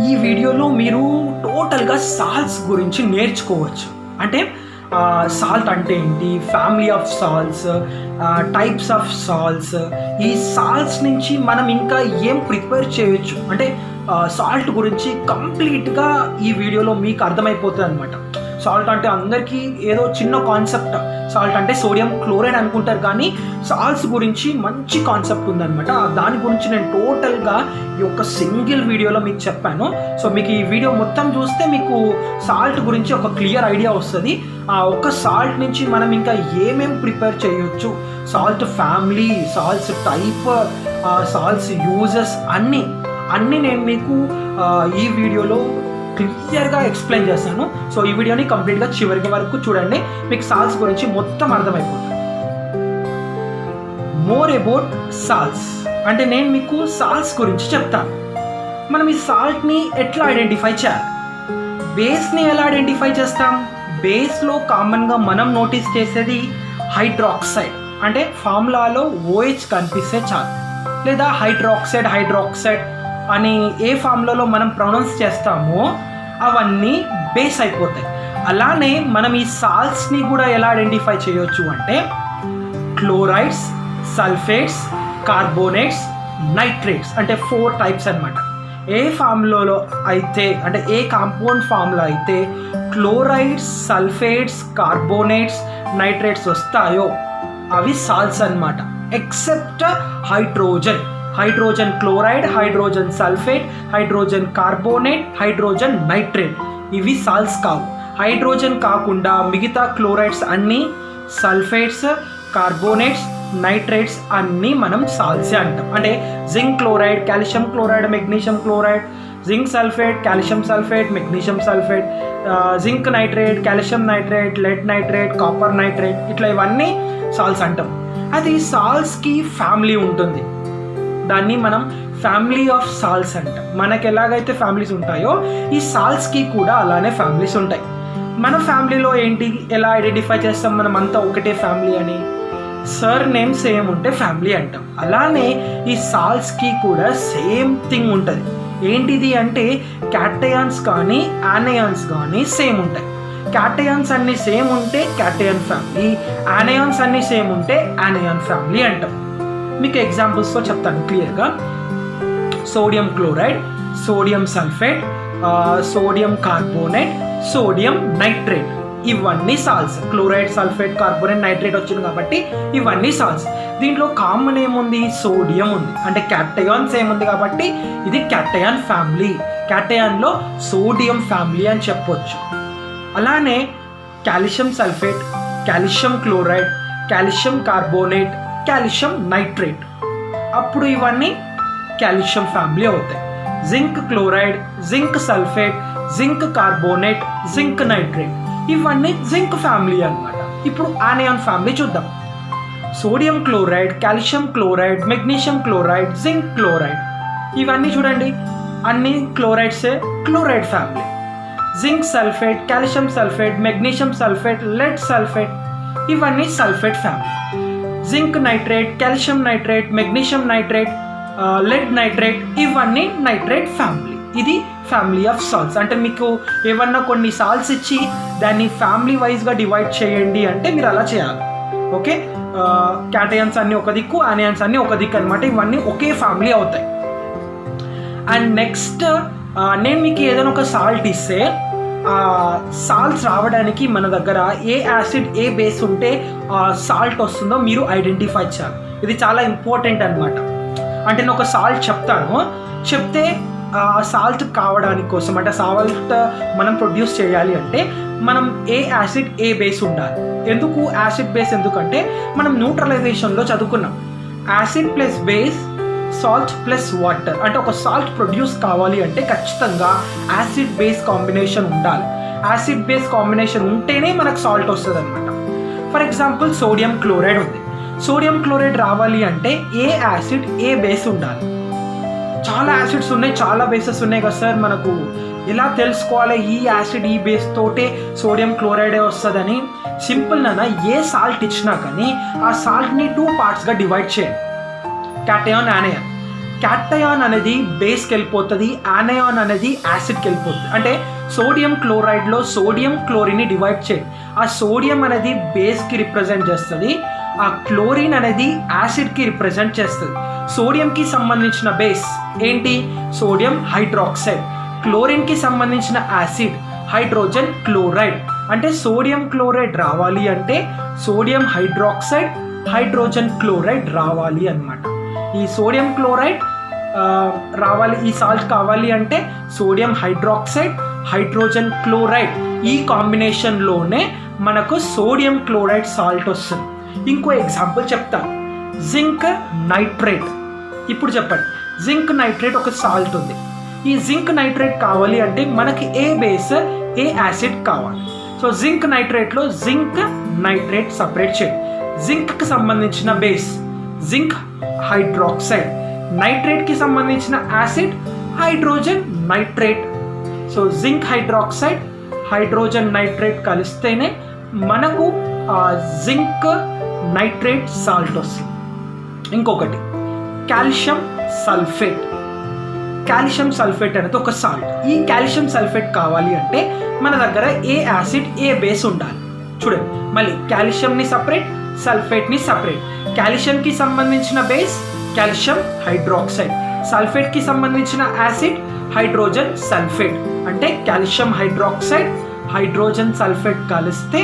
ఈ వీడియోలో మీరు టోటల్గా సాల్ట్స్ గురించి నేర్చుకోవచ్చు. అంటే సాల్ట్ అంటే ఏంటి, family of salts, types of salts, ఈ సాల్ట్స్ నుంచి మనం ఇంకా ఏం ప్రిపేర్ చేయొచ్చు అంటే సాల్ట్ గురించి కంప్లీట్గా ఈ వీడియోలో మీకు అర్థమైపోతుంది అనమాట. సాల్ట్ అంటే అందరికీ ఏదో చిన్న కాన్సెప్ట్, సాల్ట్ అంటే సోడియం క్లోరైడ్ అనుకుంటారు, కానీ సాల్ట్స్ గురించి మంచి కాన్సెప్ట్ ఉందన్నమాట. దాని గురించి నేను టోటల్గా ఈ యొక్క సింగిల్ వీడియోలో మీకు చెప్పాను. సో మీకు ఈ వీడియో మొత్తం చూస్తే మీకు సాల్ట్ గురించి ఒక క్లియర్ ఐడియా వస్తుంది. ఆ ఒక్క సాల్ట్ నుంచి మనం ఇంకా ఏమేం ప్రిపేర్ చేయొచ్చు, salt family, salts type, salts uses అన్నీ నేను మీకు ఈ వీడియోలో క్లియర్గా ఎక్స్ప్లెయిన్ చేస్తాను. సో ఈ వీడియోని కంప్లీట్గా చివరికి వరకు చూడండి, మీకు సాల్ట్స్ గురించి మొత్తం అర్థమైపోతుంది. మోర్ అబౌట్ సాల్ట్స్ అంటే నేను మీకు సాల్ట్స్ గురించి చెప్తాను. మనం ఈ సాల్ట్ని ఎట్లా ఐడెంటిఫై చేయాలి, బేస్ని ఎలా ఐడెంటిఫై చేస్తాం. బేస్లో కామన్గా మనం నోటీస్ చేసేది హైడ్రాక్సైడ్, అంటే ఫార్ములాలో OH కనిపిస్తే చాలు, లేదా హైడ్రాక్సైడ్ అని ఏ ఫార్ములాలో మనం ప్రొనౌన్స్ చేస్తామో అవన్నీ బేస్ అయిపోతాయి. అలానే మనం ఈ సాల్ట్స్ని కూడా ఎలా ఐడెంటిఫై చేయొచ్చు అంటే క్లోరైడ్స్, సల్ఫేట్స్, కార్బోనేట్స్, నైట్రేట్స్ అంటే 4 టైప్స్ అనమాట. ఏ ఫార్ములాలో అయితే అంటే ఏ కాంపౌండ్ ఫార్ములా అయితే క్లోరైడ్స్, సల్ఫేట్స్, కార్బోనేట్స్, నైట్రేట్స్ వస్తాయో అవి సాల్ట్స్ అనమాట. Except hydrogen chloride, hydrogen sulphate, hydrogen carbonate, hydrogen nitrate, ఇవి సాల్ట్స్ కావు. హైడ్రోజన్ కాకుండా మిగతా క్లోరైడ్స్ అన్నీ, సల్ఫేట్స్, కార్బోనేట్స్, నైట్రేట్స్ అన్నీ మనం సాల్ట్సే అంటాం. అంటే zinc chloride, calcium chloride, magnesium chloride, zinc sulphate, calcium sulphate, magnesium sulphate, zinc nitrate, calcium nitrate, lead nitrate, copper nitrate, ఇట్లా ఇవన్నీ సాల్ట్స్ అంటాం. అది సాల్ట్స్కి ఫ్యామిలీ ఉంటుంది, దాన్ని మనం ఫ్యామిలీ ఆఫ్ సాల్ట్స్ అంటాం. మనకి ఎలాగైతే ఫ్యామిలీస్ ఉంటాయో ఈ సాల్ట్స్కి కూడా అలానే ఫ్యామిలీస్ ఉంటాయి. మన ఫ్యామిలీలో ఏంటి, ఎలా ఐడెంటిఫై చేస్తాం మనం అంతా ఒకటే ఫ్యామిలీ అని, సర్ నేమ్ సేమ్ ఉంటే ఫ్యామిలీ అంటాం. అలానే ఈ సాల్ట్స్కి కూడా సేమ్ థింగ్ ఉంటుంది. ఏంటిది అంటే క్యాటయాన్స్ కానీ యానయాన్స్ కానీ సేమ్ ఉంటాయి. క్యాటయాన్స్ అన్నీ సేమ్ ఉంటే క్యాటయాన్ ఫ్యామిలీ, యానయాన్స్ అన్నీ సేమ్ ఉంటే యానయాన్ ఫ్యామిలీ అంటాం. మీకు ఎగ్జాంపుల్స్తో చెప్తాను క్లియర్గా. Sodium chloride, sodium sulphate, sodium carbonate, sodium nitrate, ఇవన్నీ salts. Chloride, sulphate, carbonate, nitrate వచ్చింది కాబట్టి ఇవన్నీ సాల్ట్స్. దీంట్లో కామన్ ఏముంది, సోడియం ఉంది, అంటే క్యాటయాన్స్ ఏముంది కాబట్టి ఇది క్యాటయాన్ ఫ్యామిలీ. క్యాటయాన్లో సోడియం ఫ్యామిలీ అని చెప్పొచ్చు. అలానే calcium sulphate, calcium chloride, calcium carbonate, calcium nitrate, అప్పుడు ఇవన్నీ కాల్షియం ఫ్యామిలీ అవుతాయి. Zinc chloride, zinc sulphate, zinc carbonate, zinc nitrate, ఇవన్నీ జింక్ ఫ్యామిలీ అన్నమాట. ఇప్పుడు యానయాన్ ఫ్యామిలీ చూద్దాం. Sodium chloride, calcium chloride, magnesium chloride, zinc chloride, ఇవన్నీ చూడండి అన్ని క్లోరైడ్సే, chloride family. Zinc sulphate, calcium sulphate, magnesium sulphate, lead sulphate, ఇవన్నీ sulphate family. Zinc nitrate, calcium nitrate, magnesium nitrate, lead nitrate, ఇవన్నీ nitrate family. ఇది family of salts. అంటే మీకు ఏమన్నా కొన్ని సాల్ట్స్ ఇచ్చి దాన్ని ఫ్యామిలీ వైజ్గా డివైడ్ చేయండి అంటే మీరు అలా చేయాలి. ఓకే, క్యాటయాన్స్ అన్నీ ఒక దిక్కు, యానయాన్స్ అన్నీ ఒక దిక్కు అనమాట. ఇవన్నీ ఒకే ఫ్యామిలీ అవుతాయి. అండ్ నెక్స్ట్ నేను మీకు ఏదైనా ఒక సాల్ట్ ఇస్తే సాల్ట్స్ రావడానికి మన దగ్గర ఏ యాసిడ్, ఏ బేస్ ఉంటే సాల్ట్ వస్తుందో మీరు ఐడెంటిఫై చేయాలి. ఇది చాలా ఇంపార్టెంట్ అనమాట. అంటే నేను ఒక సాల్ట్ చెప్తే సాల్ట్ కావడానికి కోసం, అంటే సాల్ట్ మనం ప్రొడ్యూస్ చేయాలి అంటే మనం ఏ యాసిడ్, ఏ బేస్ ఉండాలి. ఎందుకు యాసిడ్ బేస్, ఎందుకంటే మనం న్యూట్రలైజేషన్లో చదువుకున్నాం acid plus base, salt plus water. అంటే ఒక సాల్ట్ ప్రొడ్యూస్ కావాలి అంటే ఖచ్చితంగా యాసిడ్ బేస్ కాంబినేషన్ ఉండాలి. యాసిడ్ బేస్ కాంబినేషన్ ఉంటేనే మనకు సాల్ట్ వస్తుంది అనమాట. ఫర్ ఎగ్జాంపుల్ సోడియం క్లోరైడ్ ఉంది. సోడియం క్లోరైడ్ రావాలి అంటే ఏ యాసిడ్, ఏ బేస్ ఉండాలి. చాలా యాసిడ్స్ ఉన్నాయి, చాలా బేసెస్ ఉన్నాయి కదా సార్, మనకు ఎలా తెలుసుకోవాలి ఈ యాసిడ్, ఈ బేస్ తోటే సోడియం క్లోరైడే వస్తుందని? సింపుల్ నాన్న, ఏ సాల్ట్ ఇచ్చినా కానీ ఆ సాల్ట్ని 2 పార్ట్స్గా డివైడ్ చేయండి, క్యాటయాన్, యానయాన్. క్యాటయాన్ అనేది బేస్కి వెళ్ళిపోతుంది, యానయాన్ అనేది యాసిడ్కి వెళ్ళిపోతుంది. అంటే సోడియం క్లోరైడ్లో సోడియం క్లోరిన్ని డివైడ్ చేయండి. ఆ సోడియం అనేది బేస్కి రిప్రజెంట్ చేస్తుంది, ఆ క్లోరిన్ అనేది యాసిడ్కి రిప్రజెంట్ చేస్తుంది. సోడియంకి సంబంధించిన బేస్ ఏంటి? Sodium hydroxide. క్లోరిన్కి సంబంధించిన యాసిడ్ హైడ్రోజన్ క్లోరైడ్. అంటే సోడియం క్లోరైడ్ రావాలి అంటే సోడియం హైడ్రాక్సైడ్, హైడ్రోజన్ క్లోరైడ్ రావాలి అన్నమాట. ఈ సోడియం క్లోరైడ్ రావాలి, ఈ సాల్ట్ కావాలి అంటే సోడియం హైడ్రాక్సైడ్, హైడ్రోజన్ క్లోరైడ్ ఈ కాంబినేషన్లోనే మనకు సోడియం క్లోరైడ్ సాల్ట్ వస్తుంది. ఇంకో ఎగ్జాంపుల్ చెప్తాను, జింక్ నైట్రేట్. ఇప్పుడు చెప్పండి, జింక్ నైట్రేట్ ఒక సాల్ట్ ఉంది. ఈ జింక్ నైట్రేట్ కావాలి అంటే మనకి ఏ బేస్ ఏ యాసిడ్ కావాలి. సో జింక్ నైట్రేట్లో జింక్ నైట్రేట్ సపరేట్ చేయండి. జింక్కి సంబంధించిన బేస్ జింక్ హైడ్రాక్సైడ్, నైట్రేట్కి సంబంధించిన acid hydrogen nitrate. So zinc hydroxide, hydrogen nitrate కలిస్తేనే మనకు జింక్ నైట్రేట్ సాల్ట్ వస్తుంది. ఇంకొకటి కాల్షియం సల్ఫేట్. కాల్షియం సల్ఫేట్ అనేది ఒక సాల్ట్. ఈ కాల్షియం సల్ఫేట్ కావాలి అంటే మన దగ్గర ఏ యాసిడ్ ఏ బేస్ ఉండాలి. చూడండి, మళ్ళీ కాల్షియంని సపరేట్, సల్ఫేట్ని సపరేట్. కాల్షియంకి సంబంధించిన బేస్ కాల్షియం హైడ్రాక్సైడ్, సల్ఫేట్కి సంబంధించిన యాసిడ్ హైడ్రోజన్ సల్ఫేట్. అంటే కాల్షియం హైడ్రాక్సైడ్, హైడ్రోజన్ సల్ఫేట్ కలిస్తే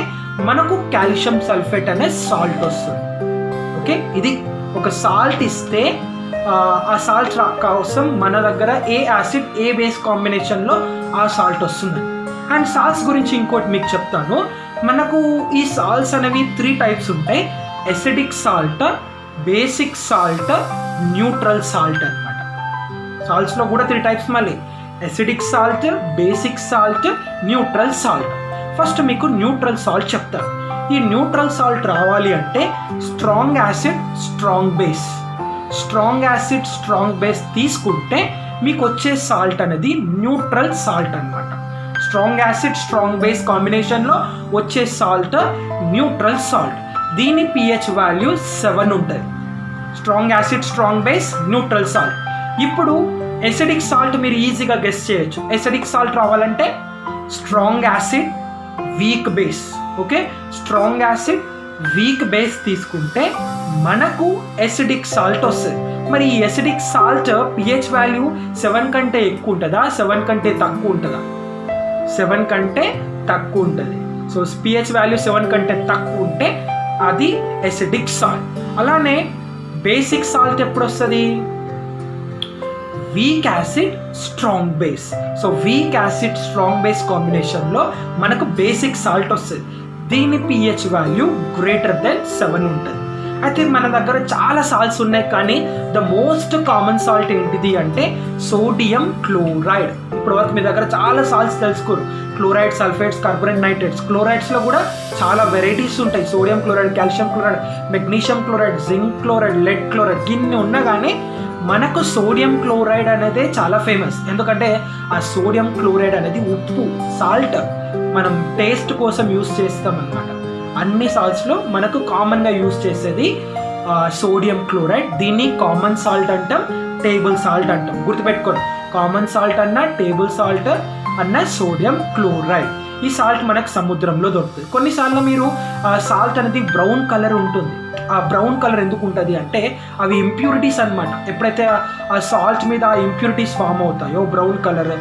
మనకు కాల్షియం సల్ఫేట్ అనే సాల్ట్ వస్తుంది. ఓకే, ఇది ఒక సాల్ట్ ఇస్తే ఆ సాల్ట్ కోసం మన దగ్గర ఏ యాసిడ్ ఏ బేస్ కాంబినేషన్లో ఆ సాల్ట్ వస్తుంది. అండ్ సాల్ట్స్ గురించి ఇంకోటి మీకు చెప్తాను. మనకు ఈ సాల్ట్స్ అనేవి 3 టైప్స్ ఉంటాయి. Acidic salt, basic salt, neutral salt అనమాట. సాల్ట్స్లో కూడా 3 టైప్స్, మళ్ళీ acidic salt, basic salt, neutral salt. First మీకు న్యూట్రల్ సాల్ట్ చెప్తాను. ఈ న్యూట్రల్ సాల్ట్ రావాలి అంటే strong acid strong base, strong acid strong base తీసుకుంటే మీకు వచ్చే సాల్ట్ అనేది న్యూట్రల్ సాల్ట్ అనమాట. స్ట్రాంగ్ యాసిడ్ స్ట్రాంగ్ బేస్ కాంబినేషన్లో వచ్చే సాల్ట్ న్యూట్రల్ సాల్ట్. దీని pH వాల్యూ 7 ఉంటుంది. Strong acid strong base neutral salt. ఇప్పుడు ఎసిడిక్ సాల్ట్ మీరు ఈజీగా గెస్ చేయొచ్చు. ఎసిడిక్ సాల్ట్ రావాలంటే strong acid weak base. Okay, strong acid weak base తీసుకుంటే మనకు ఎసిడిక్ సాల్ట్ వస్తుంది. మరి ఈ ఎసిడిక్ సాల్ట్ pH వాల్యూ 7 కంటే ఎక్కువ ఉంటుందా, 7 కంటే తక్కువ ఉంటుందా? 7 కంటే తక్కువ ఉంటుంది. సో pH వాల్యూ 7 కంటే తక్కువ ఉంటే అది ఎసిడిక్ సాల్ట్. అలానే బేసిక్ సాల్ట్ ఎప్పుడు వస్తుంది? Weak acid strong base. So weak acid strong base కాంబినేషన్లో మనకు బేసిక్ సాల్ట్ వస్తుంది. దీని pH వాల్యూ గ్రేటర్ దెన్ 7 ఉంటుంది. అయితే మన దగ్గర చాలా సాల్ట్స్ ఉన్నాయి, కానీ ద మోస్ట్ కామన్ సాల్ట్ ఏంటిది అంటే సోడియం క్లోరైడ్. ఇప్పుడు వరకు మీ దగ్గర చాలా సాల్ట్స్ తెలుసుకోరు, క్లోరైడ్, సల్ఫేట్స్, కార్బోనేట్, నైట్రేట్స్. క్లోరైడ్స్లో కూడా చాలా వెరైటీస్ ఉంటాయి. Sodium chloride, calcium chloride, magnesium chloride, zinc chloride, lead chloride, ఇన్ని ఉన్నా కానీ మనకు సోడియం క్లోరైడ్ అనేది చాలా ఫేమస్. ఎందుకంటే ఆ సోడియం క్లోరైడ్ అనేది ఉప్పు, సాల్ట్, మనం టేస్ట్ కోసం యూస్ చేస్తాం అన్నమాట. అన్ని సాల్ట్స్లో మనకు కామన్గా యూస్ చేసేది సోడియం క్లోరైడ్. దీన్ని కామన్ సాల్ట్ అంటాం, టేబుల్ సాల్ట్ అంటాం. గుర్తుపెట్టుకోండి, కామన్ సాల్ట్ అన్న, టేబుల్ సాల్ట్ అన్న సోడియం క్లోరైడ్. ఈ సాల్ట్ మనకు సముద్రంలో దొరుకుతుంది. కొన్నిసార్లు మీరు సాల్ట్ అనేది బ్రౌన్ కలర్ ఉంటుంది. ఆ బ్రౌన్ కలర్ ఎందుకు ఉంటుంది అంటే అవి ఇంప్యూరిటీస్ అనమాట. ఎప్పుడైతే ఆ సాల్ట్ మీద ఆ ఇంప్యూరిటీస్ ఫామ్ అవుతాయో బ్రౌన్ కలర్,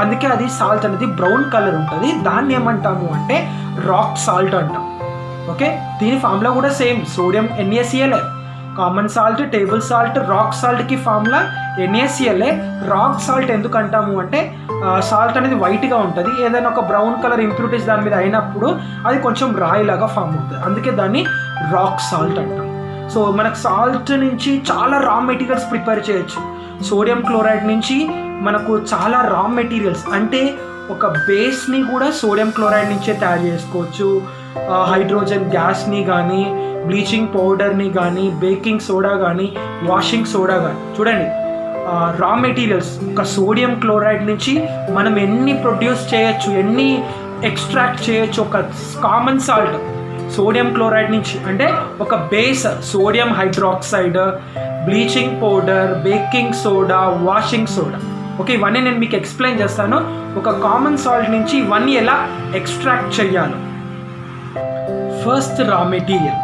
అందుకే అది సాల్ట్ అనేది బ్రౌన్ కలర్ ఉంటుంది. దాన్ని ఏమంటాము అంటే రాక్ సాల్ట్ అంటాం. ఓకే, దీని ఫార్ములా కూడా same, sodium NaCl. Common salt, table salt, rock సాల్ట్కి ఫార్ములా NaCl. రాక్ సాల్ట్ ఎందుకు అంటాము అంటే సాల్ట్ అనేది వైట్గా ఉంటుంది. ఏదైనా ఒక బ్రౌన్ కలర్ ఇంప్యూరిటీస్ దాని మీద అయినప్పుడు అది కొంచెం రాయిలాగా ఫామ్ అవుతుంది, అందుకే దాన్ని రాక్ సాల్ట్ అంటాం. సో మనకు సాల్ట్ నుంచి చాలా రా మెటీరియల్స్ ప్రిపేర్ చేయొచ్చు. సోడియం క్లోరైడ్ నుంచి మనకు చాలా రా మెటీరియల్స్, అంటే ఒక బేస్ని కూడా సోడియం క్లోరైడ్ నుంచే తయారు చేసుకోవచ్చు. హైడ్రోజన్ గ్యాస్ని కానీ, బ్లీచింగ్ పౌడర్ని కానీ, బేకింగ్ సోడా కానీ, వాషింగ్ సోడా కానీ. చూడండి, రా మెటీరియల్స్ ఒక సోడియం క్లోరైడ్ నుంచి మనం ఎన్ని ప్రొడ్యూస్ చేయొచ్చు, ఎన్ని ఎక్స్ట్రాక్ట్ చేయొచ్చు. ఒక కామన్ సాల్ట్ సోడియం క్లోరైడ్ నుంచి, అంటే ఒక base sodium hydroxide, bleaching powder, baking soda, washing soda. Okay, ఇవన్నీ నేను మీకు ఎక్స్ప్లెయిన్ చేస్తాను. ఒక కామన్ సాల్ట్ నుంచి ఇవన్నీ ఎలా ఎక్స్ట్రాక్ట్ చేయాలో. First raw material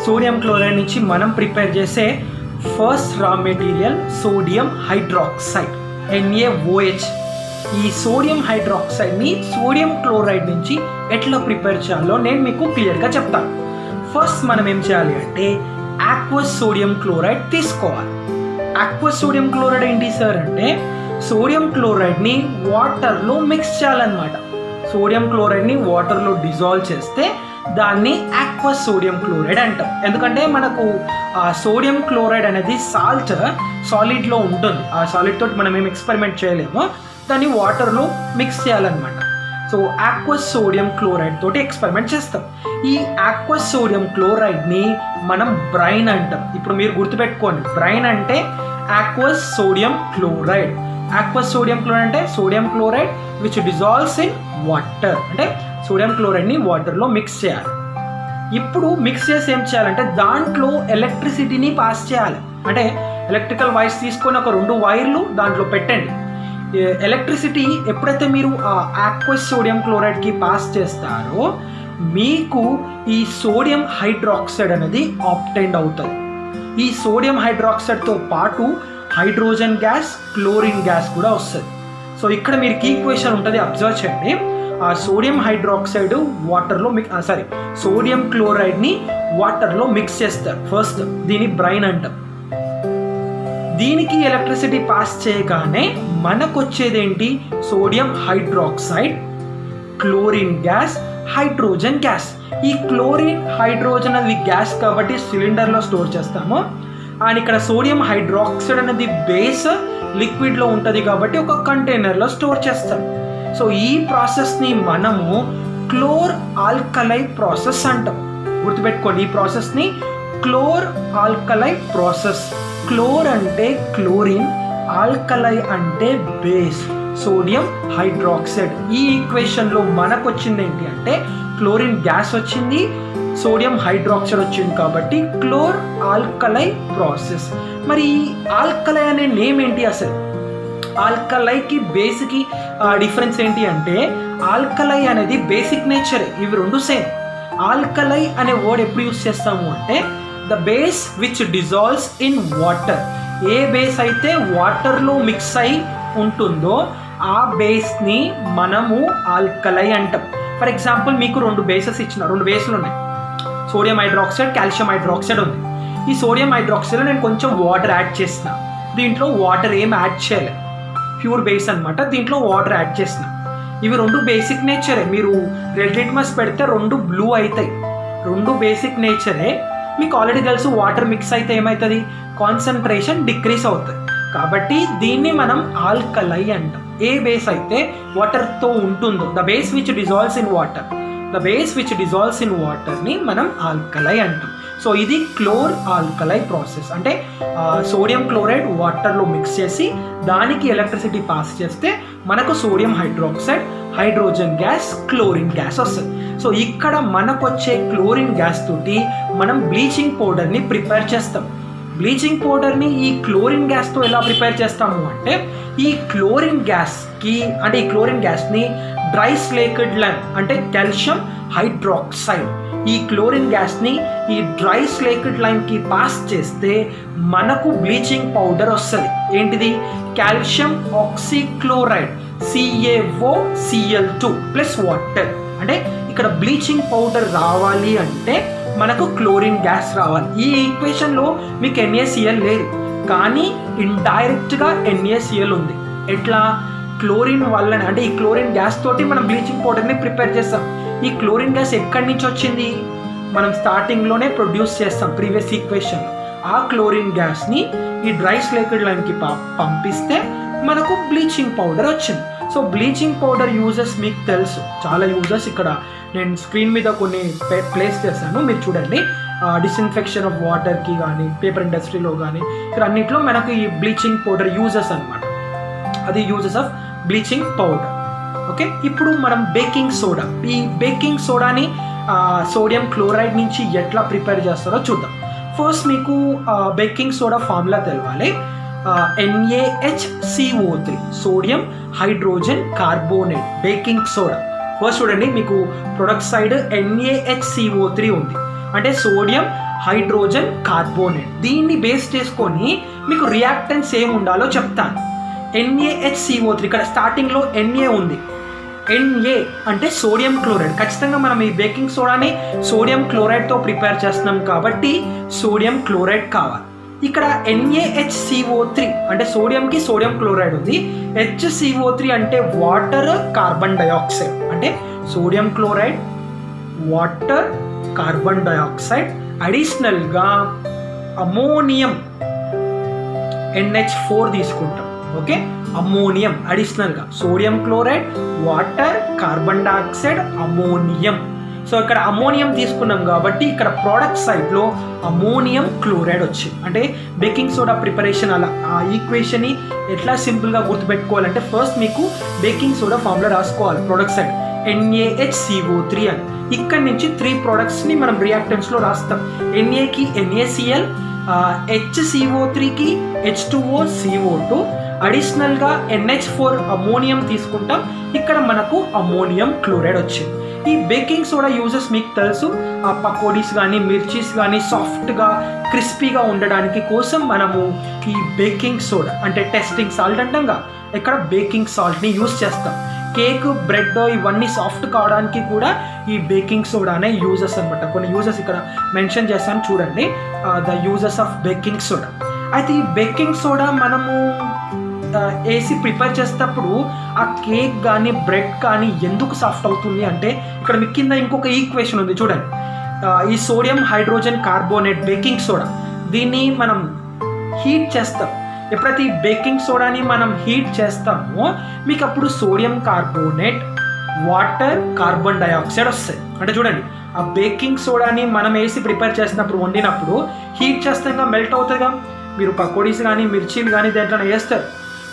sodium chloride నుంచి మనం ప్రిపేర్ చేసే first raw material sodium hydroxide, NaOH. ఈ సోడియం హైడ్రాక్సైడ్ని సోడియం క్లోరైడ్ నుంచి ఎట్లా ప్రిపేర్ చేయాలో నేను మీకు క్లియర్గా చెప్తాను. ఫస్ట్ మనం ఏం చేయాలి అంటే ఆక్వస్ సోడియం క్లోరైడ్ తీసుకోవాలి. ఆక్వస్ సోడియం క్లోరైడ్ ఏంటి సార్ అంటే సోడియం క్లోరైడ్ని వాటర్లో మిక్స్ చేయాలన్నమాట. సోడియం క్లోరైడ్ని వాటర్లో డిజాల్వ్ చేస్తే దాన్ని ఆక్వస్ సోడియం క్లోరైడ్ అంటాం. ఎందుకంటే మనకు సోడియం క్లోరైడ్ అనేది సాలిడ్లో ఉంటుంది. ఆ సాలిడ్ తోటి మనం ఏం ఎక్స్పెరిమెంట్ చేయలేము, దాన్ని వాటర్లో మిక్స్ చేయాలన్నమాట. సో ఆక్వస్ సోడియం క్లోరైడ్ తోటి ఎక్స్పెరిమెంట్ చేస్తాం. ఈ ఆక్వస్ సోడియం క్లోరైడ్ని మనం బ్రైన్ అంటాం. ఇప్పుడు మీరు గుర్తుపెట్టుకోండి, బ్రైన్ అంటే aqueous sodium chloride. Aqueous sodium chloride అంటే sodium chloride which dissolves in water. అంటే సోడియం క్లోరైడ్ని వాటర్లో మిక్స్ చేయాలి. ఇప్పుడు మిక్స్ చేసి ఏం చేయాలంటే దాంట్లో ఎలక్ట్రిసిటీని పాస్ చేయాలి. అంటే ఎలక్ట్రికల్ వైర్స్ తీసుకొని ఒక 2 వైర్లు దాంట్లో పెట్టండి. ఎలక్ట్రిసిటీ ఎప్పుడైతే మీరు ఆ ఆక్వస్ సోడియం క్లోరైడ్కి పాస్ చేస్తారో మీకు ఈ సోడియం హైడ్రాక్సైడ్ అనేది ఆబ్టైన్ అవుతుంది. ఈ సోడియం హైడ్రాక్సైడ్తో పాటు హైడ్రోజన్ గ్యాస్, క్లోరిన్ గ్యాస్ కూడా వస్తుంది. సో ఇక్కడ మీరు ఈక్వేషన్ ఉంటుంది, అబ్జర్వ్ చేయండి. ఆ సోడియం హైడ్రాక్సైడ్ వాటర్లో సోడియం క్లోరైడ్ని వాటర్లో మిక్స్ చేస్తారు ఫస్ట్. దీని బ్రైన్ అంటాం. దీనికి ఎలక్ట్రిసిటీ పాస్ చేయగానే మనకు వచ్చేది ఏంటి? Sodium hydroxide, chlorine gas, hydrogen gas. ఈ క్లోరిన్, హైడ్రోజన్ అనేది గ్యాస్ కాబట్టి సిలిండర్లో స్టోర్ చేస్తాము. అండ్ ఇక్కడ సోడియం హైడ్రాక్సైడ్ అనేది బేస్ లిక్విడ్లో ఉంటుంది కాబట్టి ఒక కంటైనర్లో స్టోర్ చేస్తాం. సో ఈ ప్రాసెస్ని మనము క్లోర్ ఆల్కలై ప్రాసెస్ అంటాం. గుర్తుపెట్టుకోండి, ఈ ప్రాసెస్ని క్లోర్ ఆల్కలై ప్రాసెస్. క్లోర్ అంటే క్లోరిన్, ఆల్కలై అంటే బేస్, సోడియం హైడ్రాక్సైడ్. ఈ ఈక్వేషన్లో మనకు వచ్చింది ఏంటి అంటే క్లోరిన్ గ్యాస్ వచ్చింది, సోడియం హైడ్రాక్సైడ్ వచ్చింది కాబట్టి క్లోర్ ఆల్కలై ప్రాసెస్. మరి ఈ ఆల్కలై అనే నేమ్ ఏంటి అసలు? ఆల్కలైకి బేస్కి డిఫరెన్స్ ఏంటి అంటే ఆల్కలై అనేది బేసిక్ నేచరే, ఇవి రెండు సేమ్. ఆల్కలై అనే వర్డ్ ఎప్పుడు యూస్ చేస్తాము అంటే the base which dissolves in water. A base అయితే వాటర్లో మిక్స్ అయి ఉంటుందో ఆ బేస్ని మనము ఆల్కలై అంటాం. ఫర్ ఎగ్జాంపుల్ మీకు 2 బేసెస్ ఇచ్చిన, 2 బేస్లు ఉన్నాయి. సోడియం హైడ్రాక్సైడ్, కాల్షియం హైడ్రాక్సైడ్ ఉంది. ఈ సోడియం హైడ్రాక్సైడ్లో నేను కొంచెం వాటర్ యాడ్ చేసిన, దీంట్లో వాటర్ ఏం యాడ్ చేయలేదు, ప్యూర్ బేస్ అనమాట. దీంట్లో వాటర్ యాడ్ చేసిన. ఇవి 2 బేసిక్ నేచరే. మీరు రెడ్ లిట్మస్ పెడితే 2 బ్లూ అవుతాయి. 2 బేసిక్ నేచరే. మీకు ఆల్రెడీ తెలుసు వాటర్ మిక్స్ అయితే ఏమవుతుంది? కాన్సన్ట్రేషన్ డిక్రీస్ అవుతుంది. కాబట్టి దీన్ని మనం ఆల్కలై అంటాం. ఏ బేస్ అయితే వాటర్తో ఉంటుందో, the base which dissolves in water, the base which dissolves in వాటర్ని మనం ఆల్కలై అంటాం. సో ఇది క్లోర్ ఆల్కలై ప్రాసెస్. అంటే సోడియం క్లోరైడ్ వాటర్లో మిక్స్ చేసి దానికి ఎలక్ట్రిసిటీ పాస్ చేస్తే మనకు sodium hydroxide, hydrogen gas, chlorine gas వస్తుంది. సో ఇక్కడ మనకు వచ్చే క్లోరిన్ గ్యాస్ తోటి మనం బ్లీచింగ్ పౌడర్ని ప్రిపేర్ చేస్తాం. బ్లీచింగ్ పౌడర్ని ఈ క్లోరిన్ గ్యాస్తో ఎలా ప్రిపేర్ చేస్తాము అంటే ఈ క్లోరిన్ గ్యాస్ని డ్రై స్లేకెడ్ లైమ్ అంటే కాల్షియం హైడ్రాక్సైడ్, ఈ క్లోరిన్ గ్యాస్ని ఈ డ్రై స్లేకెడ్ లైమ్కి పాస్ చేస్తే మనకు బ్లీచింగ్ పౌడర్ వస్తుంది. ఏంటిది? Calcium oxychloride, CaOCl2 plus water. అంటే ఇక్కడ బ్లీచింగ్ పౌడర్ రావాలి అంటే మనకు క్లోరిన్ గ్యాస్ రావాలి. ఈ ఈక్వేషన్లో మీకు NaCl లేదు, కానీ ఇండైరెక్ట్గా NaCl ఉంది. ఎట్లా? క్లోరిన్ వల్ల. అంటే ఈ క్లోరిన్ గ్యాస్ తోటి మనం బ్లీచింగ్ పౌడర్ని ప్రిపేర్ చేస్తాం. ఈ క్లోరిన్ గ్యాస్ ఎక్కడి నుంచి వచ్చింది? మనం స్టార్టింగ్లోనే ప్రొడ్యూస్ చేస్తాం ప్రీవియస్ ఈక్వేషన్. ఆ క్లోరిన్ గ్యాస్ని ఈ డ్రై స్లేకెడ్ లైన్కి పంపిస్తే మనకు బ్లీచింగ్ పౌడర్ వచ్చింది. సో బ్లీచింగ్ పౌడర్ యూజెస్ మీకు తెలుసు, చాలా యూజెస్. ఇక్కడ నేను స్క్రీన్ మీద కొన్ని ప్లేస్ చేశాను, మీరు చూడండి. డిస్ఇన్ఫెక్షన్ ఆఫ్ వాటర్కి కానీ, పేపర్ ఇండస్ట్రీలో కానీ, ఇక్కడ అన్నింటిలో మనకు ఈ బ్లీచింగ్ పౌడర్ యూజెస్ అనమాట. అది uses of bleaching powder. Okay, ఇప్పుడు మనం బేకింగ్ సోడా, ఈ బేకింగ్ సోడాని సోడియం క్లోరైడ్ నుంచి ఎట్లా ప్రిపేర్ చేస్తారో చూద్దాం. ఫస్ట్ మీకు బేకింగ్ సోడా ఫార్ములా తెలవాలి. NaHCO3 sodium hydrogen carbonate baking soda. First చూడండి, మీకు ప్రొడక్ట్ సైడ్ NaHCO3 ఉంది, అంటే సోడియం హైడ్రోజన్ కార్బోనేట్. దీన్ని బేస్ చేసుకొని మీకు రియాక్టెన్స్ ఏమి ఉండాలో చెప్తాను. NaHCO3 ఇక్కడ స్టార్టింగ్లో Na ఉంది. Na అంటే సోడియం క్లోరైడ్. ఖచ్చితంగా మనం ఈ బేకింగ్ సోడాని సోడియం క్లోరైడ్తో ప్రిపేర్ చేస్తున్నాం కాబట్టి సోడియం క్లోరైడ్ కావాలి. ఇక్కడ NaHCO3 అంటే సోడియంకి సోడియం క్లోరైడ్ ఉంది. HCO3 అంటే వాటర్ కార్బన్ డైఆక్సైడ్, అంటే sodium chloride water carbon dioxide. అడిషనల్గా అమోనియం NH4 తీసుకుంటాం. ఓకే, అమోనియం అడిషనల్గా sodium chloride water carbon dioxide ammonium. So ఇక్కడ అమోనియం తీసుకున్నాం కాబట్టి ఇక్కడ ప్రోడక్ట్ సైడ్లో అమోనియం క్లోరైడ్ వచ్చింది. అంటే బేకింగ్ సోడా ప్రిపరేషన్ అలా ఆ ఈక్వేషన్ని ఎట్లా సింపుల్గా గుర్తుపెట్టుకోవాలంటే ఫస్ట్ మీకు బేకింగ్ సోడా ఫార్ములా రాసుకోవాలి. ప్రోడక్ట్ సైడ్ NaHCO3 అని. ఇక్కడ నుంచి 3 ప్రోడక్ట్స్ని మనం రియాక్టెంట్స్లో రాస్తాం. Naకి NaCl, HCO3కి H2O CO2, అడిషనల్గా NH4 అమోనియం తీసుకుంటాం. ఇక్కడ మనకు అమోనియం క్లోరైడ్ వచ్చింది. ఈ బేకింగ్ సోడా యూజెస్ మీకు తెలుసు. ఆ పకోడీస్ కానీ మిర్చీస్ కానీ సాఫ్ట్గా క్రిస్పీగా ఉండడానికి కోసం మనము ఈ బేకింగ్ సోడా అంటే టెస్టింగ్ సాల్ట్ అంటాంగా, ఇక్కడ బేకింగ్ సాల్ట్ని యూజ్ చేస్తాం. కేక్ బ్రెడ్ ఇవన్నీ సాఫ్ట్ కావడానికి కూడా ఈ బేకింగ్ సోడానే యూజెస్ అనమాట. కొన్ని యూజెస్ ఇక్కడ మెన్షన్ చేస్తాను చూడండి, the uses of baking soda. అయితే ఈ బేకింగ్ సోడా మనము వేసి ప్రిపేర్ చేసేటప్పుడు ఆ కేక్ కానీ బ్రెడ్ కానీ ఎందుకు సాఫ్ట్ అవుతుంది అంటే ఇక్కడ మీ కింద ఇంకొక ఈక్వేషన్ ఉంది చూడండి. ఈ sodium hydrogen carbonate baking soda, దీన్ని మనం హీట్ చేస్తాం. ఎప్పుడైతే ఈ బేకింగ్ సోడాని మనం హీట్ చేస్తామో మీకు అప్పుడు sodium carbonate water carbon dioxide వస్తాయి. అంటే చూడండి, ఆ బేకింగ్ సోడాని మనం వేసి ప్రిపేర్ చేసినప్పుడు వండినప్పుడు హీట్ చేస్తాగా మెల్ట్ అవుతుందిగా. మీరు పకోడీస్ కానీ మిర్చీలు కానీ దేంట్లో వేస్తారు.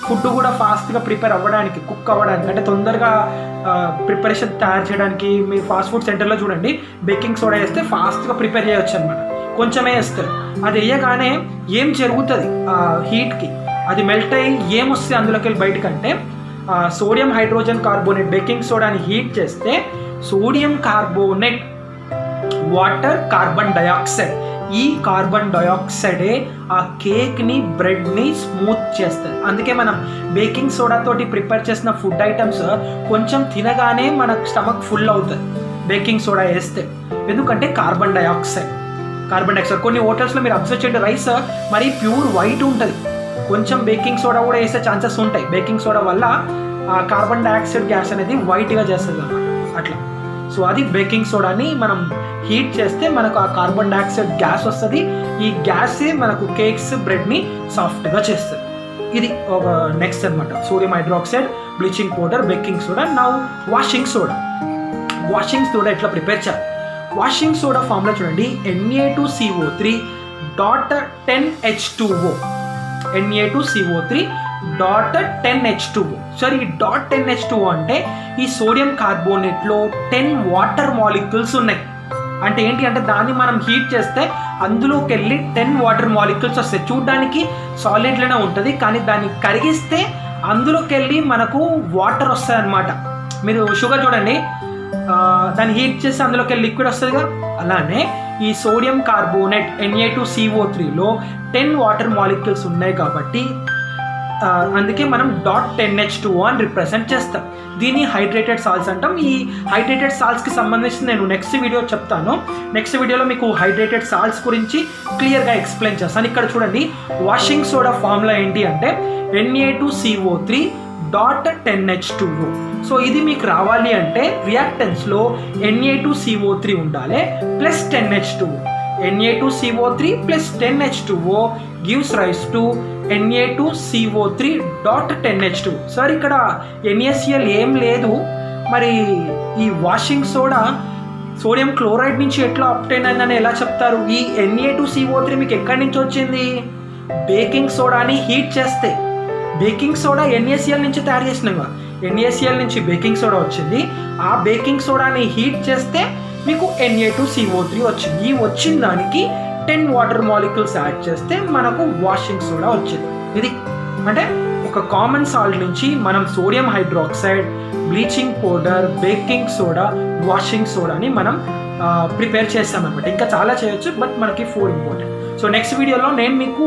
ఫుడ్ కూడా ఫాస్ట్గా ప్రిపేర్ అవ్వడానికి, కుక్ అవ్వడానికి, అంటే తొందరగా ప్రిపరేషన్ తయారు చేయడానికి మీరు ఫాస్ట్ ఫుడ్ సెంటర్లో చూడండి బేకింగ్ సోడా వేస్తే ఫాస్ట్గా ప్రిపేర్ చేయొచ్చు అనమాట. కొంచెమే వేస్తారు. అది వేయగానే ఏం జరుగుతుంది హీట్కి, అది మెల్ట్ అయ్యి ఏమొస్తుంది అందులోకి వెళ్ళి బయటకంటే సోడియం హైడ్రోజన్ కార్బోనేట్ బేకింగ్ సోడాని హీట్ చేస్తే sodium carbonate water carbon dioxide, ఈ కార్బన్ డైఆక్సైడే ఆ కేక్ని బ్రెడ్ని స్మూత్ చేస్తుంది. అందుకే మనం బేకింగ్ సోడాతోటి ప్రిపేర్ చేసిన ఫుడ్ ఐటమ్స్ కొంచెం తినగానే మన స్టమక్ ఫుల్ అవుతుంది బేకింగ్ సోడా వేస్తే. ఎందుకంటే కార్బన్ డైఆక్సైడ్. కొన్ని హోటల్స్లో మీరు అబ్జర్వ్ చేయండి, రైస్ మరి ప్యూర్ వైట్ ఉంటుంది. కొంచెం బేకింగ్ సోడా కూడా వేసే ఛాన్సెస్ ఉంటాయి. బేకింగ్ సోడా వల్ల కార్బన్ డైఆక్సైడ్ గ్యాస్ అనేది వైట్గా చేస్తుంది అన్నమాట అట్లా. సో అది బేకింగ్ సోడాని మనం హీట్ చేస్తే మనకు ఆ కార్బన్ డైఆక్సైడ్ గ్యాస్ వస్తుంది. ఈ గ్యాసే మనకు కేక్స్ బ్రెడ్ని సాఫ్ట్గా చేస్తుంది. ఇది ఒక నెక్స్ట్ అనమాట. Sodium hydroxide, bleaching powder, baking soda. Now washing soda ఎట్లా ప్రిపేర్ చేయాలి? వాషింగ్ సోడా ఫార్ములా చూడండి, Na2CO3.10H2O. Na2CO3.10H2O. సరే, ఈ .10H2O అంటే ఈ సోడియం కార్బోనేట్లో 10 వాటర్ మాలిక్యూల్స్ ఉన్నాయి. అంటే ఏంటి అంటే దాన్ని మనం హీట్ చేస్తే అందులోకి వెళ్ళి 10 వాటర్ మాలిక్యూల్స్ వస్తాయి. చూడడానికి సాలిడ్లోనే ఉంటుంది, కానీ దాన్ని కరిగిస్తే అందులోకి వెళ్ళి మనకు వాటర్ వస్తాయి అన్నమాట. మీరు షుగర్ చూడండి, దాన్ని హీట్ చేస్తే అందులోకి వెళ్ళి లిక్విడ్ వస్తుందిగా. అలానే ఈ సోడియం కార్బోనేట్ Na2CO3లో 10 వాటర్ మాలిక్యూల్స్ ఉన్నాయి కాబట్టి అందుకే మనం .10H2O అని రిప్రజెంట్ చేస్తాం. దీన్ని హైడ్రేటెడ్ సాల్ట్స్ అంటాం. ఈ హైడ్రేటెడ్ సాల్ట్స్కి సంబంధించి నేను నెక్స్ట్ వీడియో చెప్తాను. నెక్స్ట్ వీడియోలో మీకు హైడ్రేటెడ్ సాల్ట్స్ గురించి క్లియర్గా ఎక్స్ప్లెయిన్ చేస్తాను. ఇక్కడ చూడండి, వాషింగ్ సోడా ఫార్ములా ఏంటి అంటే Na2CO3.10H2O. సో ఇది మీకు రావాలి అంటే రియాక్టెన్స్లో Na2CO3 ఉండాలి plus 10H2O. Na2CO3 plus 10H2O gives rise to Na2CO3.10H2O. Sir ఇక్కడ NaCl ఏం లేదు, మరి ఈ వాషింగ్ సోడా సోడియం క్లోరైడ్ నుంచి ఎట్లా అప్టైన్ అయిందని ఎలా చెప్తారు? ఈ Na2CO3 మీకు ఎక్కడి నుంచి వచ్చింది? బేకింగ్ సోడాని హీట్ చేస్తే. బేకింగ్ సోడా NaCl నుంచి తయారు చేసినాగా, NaCl నుంచి బేకింగ్ సోడా వచ్చింది. ఆ బేకింగ్ సోడాని హీట్ చేస్తే మీకు Na2CO3 వచ్చింది. ఈ వచ్చిన దానికి 10 వాటర్ మాలిక్యూల్స్ యాడ్ చేస్తే మనకు వాషింగ్ సోడా వచ్చింది. ఇది అంటే ఒక కామన్ సాల్ట్ నుంచి మనం sodium hydroxide, bleaching powder, baking soda, washing సోడాని మనం ప్రిపేర్ చేస్తామన్నమాట. ఇంకా చాలా చేయొచ్చు, బట్ మనకి 4 ఇంపార్టెంట్. సో నెక్స్ట్ వీడియోలో నేను మీకు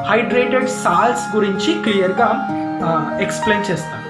హైడ్రేటెడ్ సాల్ట్స్ గురించి క్లియర్గా ఎక్స్ప్లెయిన్ చేస్తాను.